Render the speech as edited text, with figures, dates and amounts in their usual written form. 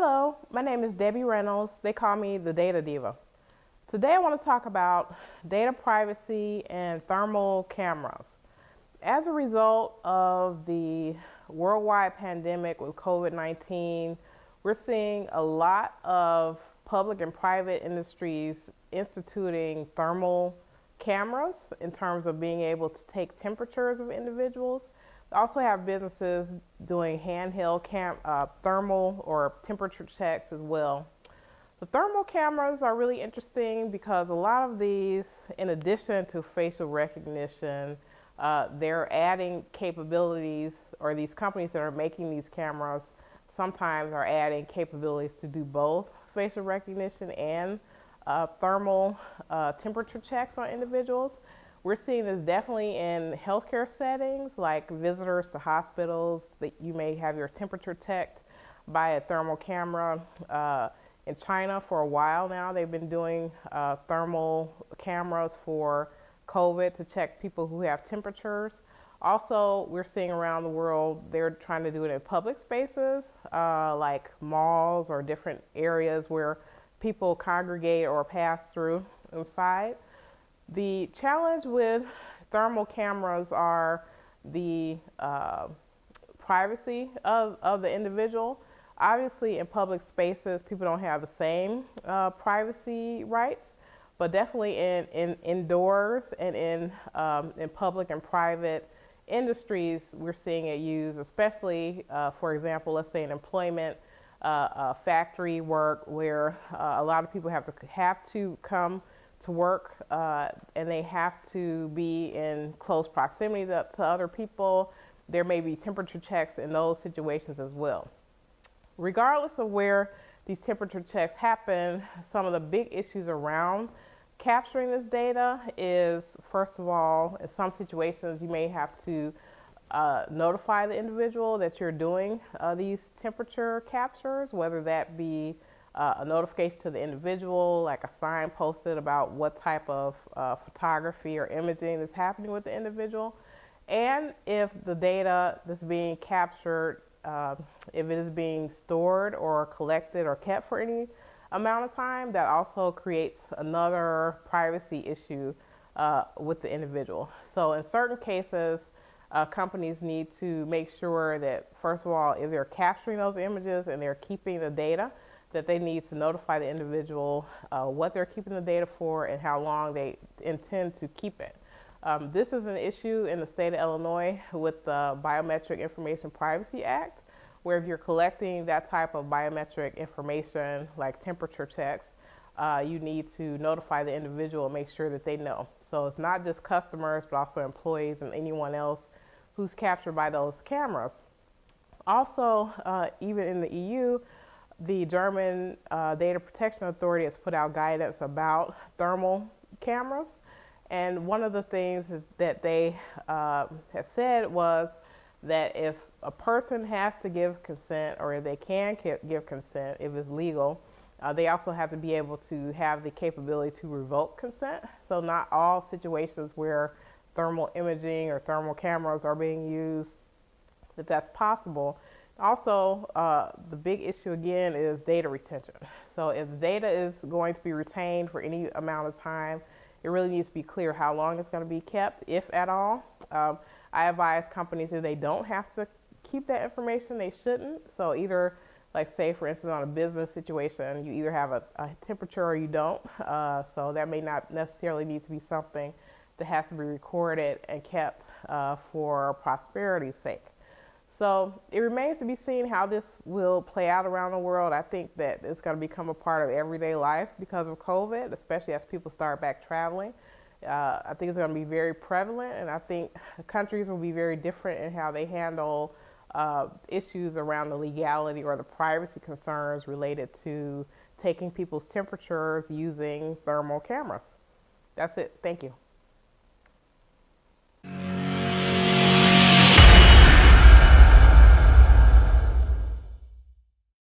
Hello, my name is Debbie Reynolds. They call me the Data Diva. Today I want to talk about data privacy and thermal cameras. As a result of the worldwide pandemic with COVID-19, we're seeing a lot of public and private industries instituting thermal cameras in terms of being able to take temperatures of individuals. We also have businesses doing handheld thermal or temperature checks as well. The thermal cameras are really interesting because a lot of these, in addition to facial recognition, they're adding capabilities, or these companies that are making these cameras sometimes are adding capabilities to do both facial recognition and thermal temperature checks on individuals. We're seeing this definitely in healthcare settings, like visitors to hospitals, that you may have your temperature checked by a thermal camera. In China, for a while now, they've been doing thermal cameras for COVID to check people who have temperatures. Also, we're seeing around the world, they're trying to do it in public spaces, like malls or different areas where people congregate or pass through inside. The challenge with thermal cameras are the privacy of the individual. Obviously, in public spaces, people don't have the same privacy rights, but definitely in indoors and in public and private industries, we're seeing it used, especially, for example, let's say in employment, factory work, where a lot of people have to come to work, and they have to be in close proximity to other people. There may be temperature checks in those situations as well. Regardless of where these temperature checks happen, some of the big issues around capturing this data is, first of all, in some situations you may have to notify the individual that you're doing these temperature captures, whether that be a notification to the individual, like a sign posted about what type of photography or imaging is happening with the individual, and if the data that's being captured, if it is being stored or collected or kept for any amount of time, that also creates another privacy issue with the individual. So in certain cases, companies need to make sure that, first of all, if they're capturing those images and they're keeping the data, that they need to notify the individual what they're keeping the data for and how long they intend to keep it. This is an issue in the state of Illinois with the Biometric Information Privacy Act, where if you're collecting that type of biometric information, like temperature checks, you need to notify the individual and make sure that they know. So it's not just customers, but also employees and anyone else who's captured by those cameras. Also, even in the EU, the German Data Protection Authority has put out guidance about thermal cameras. And one of the things that they have said was that if a person has to give consent, or if they can give consent, if it's legal, they also have to be able to have the capability to revoke consent. So not all situations where thermal imaging or thermal cameras are being used, that's possible. Also, the big issue again is data retention. So if data is going to be retained for any amount of time, it really needs to be clear how long it's going to be kept, if at all. I advise companies if they don't have to keep that information, they shouldn't. So either, like say for instance on a business situation, you either have a temperature or you don't. So that may not necessarily need to be something that has to be recorded and kept for prosperity's sake. So it remains to be seen how this will play out around the world. I think that it's going to become a part of everyday life because of COVID, especially as people start back traveling. I think it's going to be very prevalent, and I think countries will be very different in how they handle issues around the legality or the privacy concerns related to taking people's temperatures using thermal cameras. That's it. Thank you.